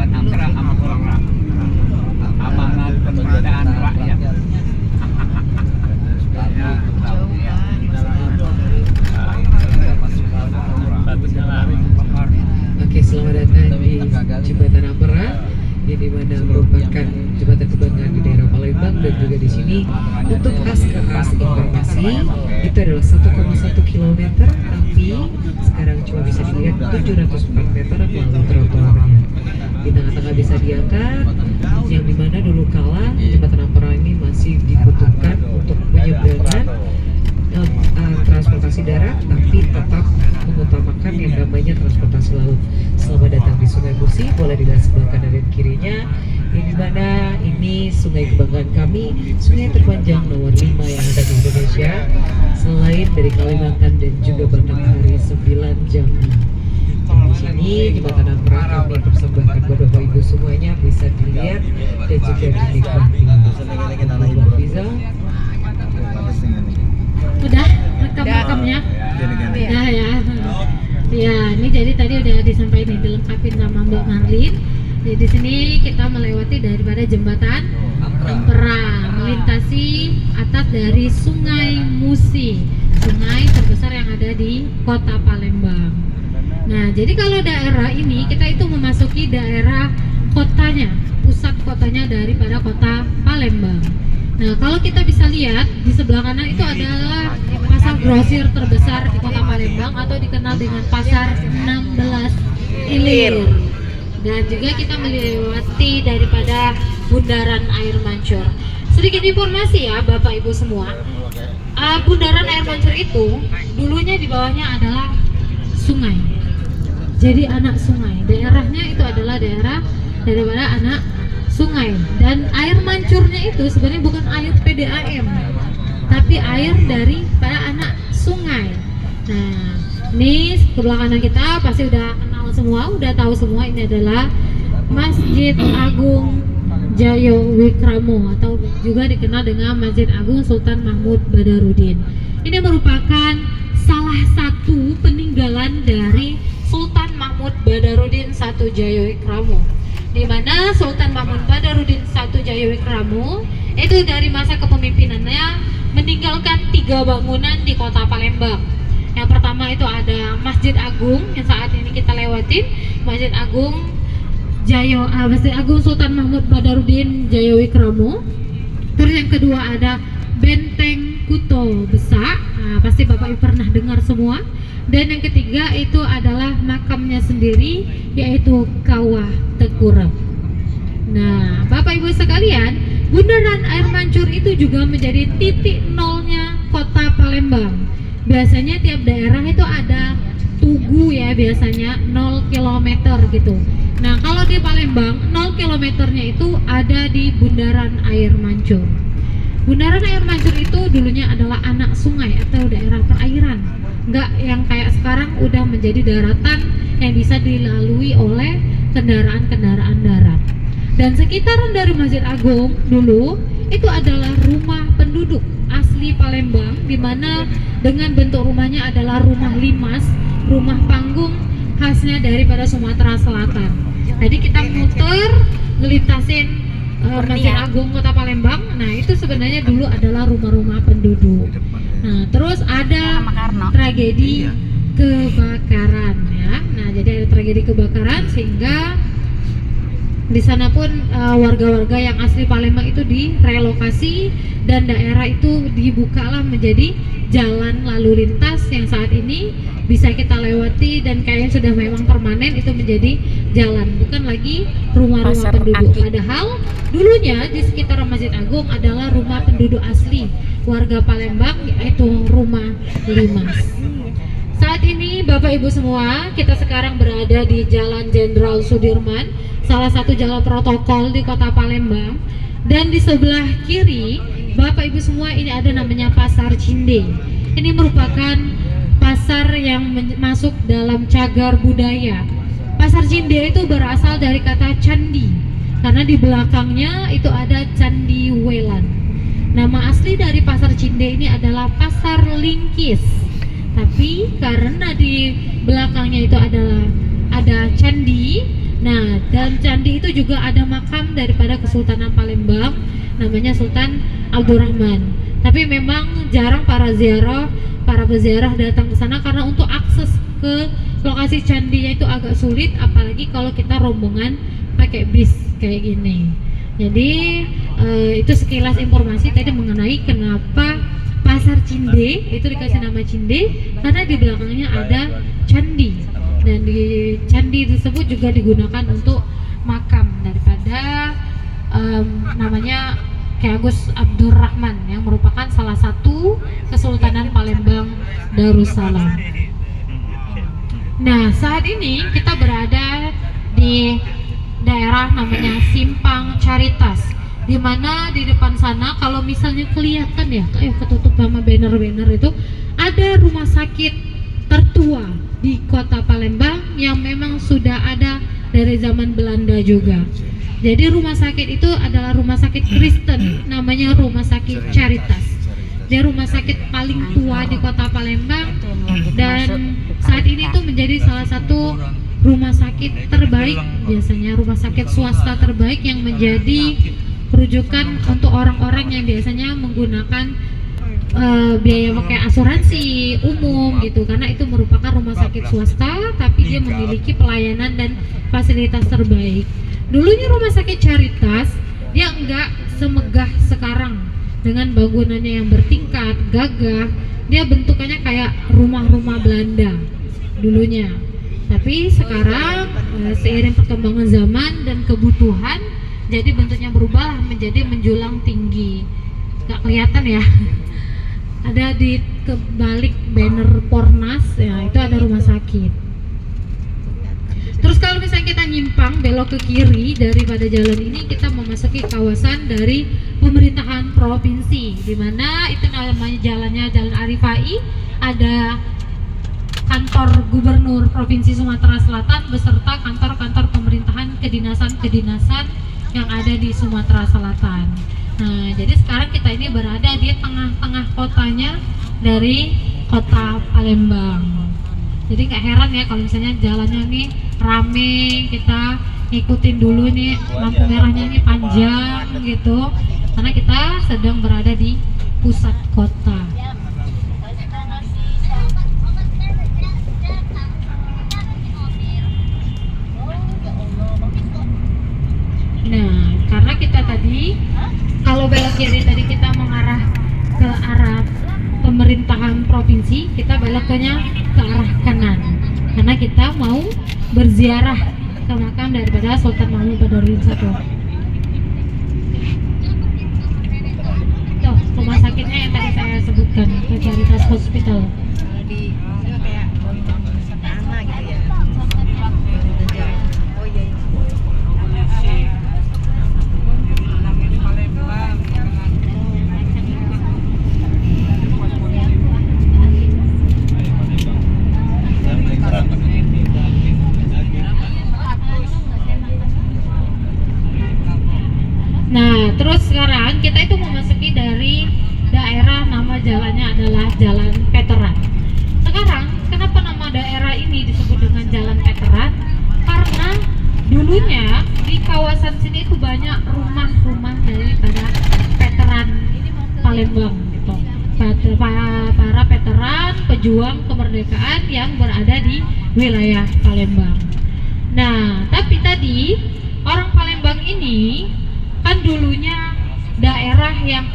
antara orang amanat pemberdayaan rakyat. Oke, selamat datang di Jembatan Ampera, yang dimana merupakan jembatan kebanggaan di daerah Palembang. Dan juga di sini untuk khas informasi itu adalah 1,1 km, tapi sekarang cuma bisa dilihat 704 meter melalui trotoarnya. Di tengah-tengah bisa diangkat, yang dimana dulu kala jembatan Ampera ini masih dibutuhkan untuk penyeberangan transportasi darat, tapi tetap mengutamakan yang namanya transportasi laut. Selamat datang di Sungai Musi, boleh dilihat sebelah kanan dan kirinya, yang dimana ini sungai kebanggaan kami, sungai terpanjang nomor 5 yang ada di Indonesia, selain dari Kalimantan dan juga Batanghari 9 Jambi. Dan di sini jembatan Ampera kami persembahkan buat Bapak Ibu semuanya, bisa dilihat dan juga dinikmati. Bapak Fiza. Udah rekam-rekamnya? Udah ya. Ya, ini jadi tadi udah disampaikan, dilengkapin sama Mbak Marlin. Jadi di sini kita melewati daripada jembatan Ampera, melintasi atas dari Sungai Musi, sungai terbesar yang ada di Kota Palembang. Nah, jadi kalau daerah ini kita itu memasuki daerah kotanya, pusat kotanya daripada Kota Palembang. Nah, kalau kita bisa lihat di sebelah kanan itu adalah pasar grosir terbesar di Kota Palembang atau dikenal dengan Pasar 16 Ilir. Dan juga kita melewati daripada Bundaran Air Mancur. Sedikit informasi ya Bapak Ibu semua. Bundaran Air Mancur itu dulunya di bawahnya adalah sungai. Jadi anak sungai. Daerahnya itu adalah daerah daripada anak sungai, dan air mancurnya itu sebenarnya bukan air PDAM, tapi air dari para anak sungai. Nah, ini sebelah kanan kita pasti udah kenal semua, udah tahu semua, ini adalah Masjid Agung Jayo Wikramo atau juga dikenal dengan Masjid Agung Sultan Mahmud Badarudin. Ini merupakan salah satu peninggalan dari Sultan Mahmud Badarudin I Jayawikramo, di mana Sultan Mahmud Badarudin I Jayawikramo itu dari masa kepemimpinannya meninggalkan 3 bangunan di Kota Palembang. Yang pertama itu ada Masjid Agung yang saat ini kita lewatin, Masjid Agung Sultan Mahmud Badarudin Jayawikramo. Terus yang kedua ada Benteng Kuto Besak, pasti Bapak Ibu pernah dengar semua. Dan yang ketiga itu adalah makamnya sendiri, yaitu Kawah Tekurep. Nah, Bapak Ibu sekalian, Bundaran Air Mancur itu juga menjadi titik nolnya Kota Palembang. Biasanya tiap daerah itu ada tugu ya, biasanya 0 km gitu. Nah, kalau di Palembang 0 kilometernya itu ada di Bundaran Air Mancur. Bundaran Air Mancur itu dulunya adalah anak sungai atau daerah perairan, nggak yang kayak sekarang udah menjadi daratan yang bisa dilalui oleh kendaraan-kendaraan darat. Dan sekitaran dari Masjid Agung dulu itu adalah rumah penduduk asli Palembang, di mana dengan bentuk rumahnya adalah rumah limas, rumah panggung khasnya daripada Sumatera Selatan. Jadi kita muter ngelintasin Masjid Agung Kota Palembang. Nah, itu sebenarnya dulu adalah rumah-rumah penduduk. Nah, terus ada tragedi kebakaran ya. Nah, jadi ada tragedi kebakaran sehingga di sana pun warga-warga yang asli Palembang itu direlokasi dan daerah itu dibukalah menjadi jalan lalu lintas yang saat ini bisa kita lewati dan kayaknya sudah memang permanen, itu menjadi jalan, bukan lagi rumah-rumah penduduk. Padahal dulunya di sekitar Masjid Agung adalah rumah penduduk asli warga Palembang, yaitu rumah limas. Saat ini Bapak Ibu semua, kita sekarang berada di Jalan Jenderal Sudirman, salah satu jalan protokol di Kota Palembang. Dan di sebelah kiri Bapak Ibu semua, ini ada namanya Pasar Cinde. Ini merupakan pasar yang masuk dalam cagar budaya. Pasar Cinde itu berasal dari kata candi, karena di belakangnya itu ada Candi Welan. Nama asli dari Pasar Cinde ini adalah Pasar Lingkis, tapi karena di belakangnya itu adalah ada candi, nah dan dalam candi itu juga ada makam daripada Kesultanan Palembang, namanya Sultan Abdurrahman. Tapi memang jarang para peziarah datang ke sana karena untuk akses ke lokasi candinya itu agak sulit, apalagi kalau kita rombongan pakai bis kayak gini. Jadi itu sekilas informasi tadi mengenai kenapa Pasar Cinde itu dikasih nama Cinde, karena di belakangnya ada candi, dan di candi tersebut juga digunakan untuk makam daripada namanya Ki Agus Abdurrahman yang merupakan salah satu Kesultanan Palembang Darussalam. Nah, saat ini kita berada di daerah namanya Simpang Caritas, di mana di depan sana kalau misalnya kelihatan ya, kayak ketutup sama banner-banner itu, ada rumah sakit tertua di kota Palembang yang memang sudah ada dari zaman Belanda juga. Jadi rumah sakit itu adalah rumah sakit Kristen, namanya Rumah Sakit Caritas. Dia rumah sakit paling tua di kota Palembang, dan saat ini itu menjadi salah satu rumah sakit terbaik, biasanya rumah sakit swasta terbaik yang menjadi rujukan untuk orang-orang yang biasanya menggunakan biaya pakai asuransi umum gitu, karena itu merupakan rumah sakit swasta tapi dia memiliki pelayanan dan fasilitas terbaik. Dulunya Rumah Sakit Caritas dia enggak semegah sekarang dengan bangunannya yang bertingkat gagah. Dia bentukannya kayak rumah-rumah Belanda dulunya. Tapi sekarang seiring perkembangan zaman dan kebutuhan, jadi bentuknya berubah menjadi menjulang tinggi. Gak kelihatan ya. Ada di kebalik banner Pornas ya, itu ada rumah sakit. Terus kalau misalnya kita nyimpang belok ke kiri daripada jalan ini, kita memasuki kawasan dari pemerintahan provinsi, di mana itu namanya jalannya Jalan Arifai. Ada kantor gubernur Provinsi Sumatera Selatan beserta kantor-kantor pemerintahan kedinasan-kedinasan yang ada di Sumatera Selatan. Nah, jadi sekarang kita ini berada di tengah-tengah kotanya dari kota Palembang. Jadi gak heran ya kalau misalnya jalannya nih rame, kita ngikutin dulu nih lampu merahnya ini panjang gitu, karena kita sedang berada di pusat kota. Nah, karena kita tadi kalau belok kiri tadi kita mengarah ke arah pemerintahan provinsi, kita beloknya ke arah kanan karena kita mau berziarah ke makam daripada Sultan Mahmud Badarudin I. Tuh, rumah sakitnya yang tadi saya sebutkan, Caritas Hospital. Nah, terus sekarang kita itu memasuki dari daerah nama jalannya adalah Jalan Veteran. Sekarang, kenapa nama daerah ini disebut dengan Jalan Veteran? Karena dulunya di kawasan sini itu banyak rumah-rumah daripada veteran Palembang gitu. Para veteran pejuang kemerdekaan yang berada di wilayah Palembang. Nah, tapi tadi orang Palembang ini kan dulunya daerah yang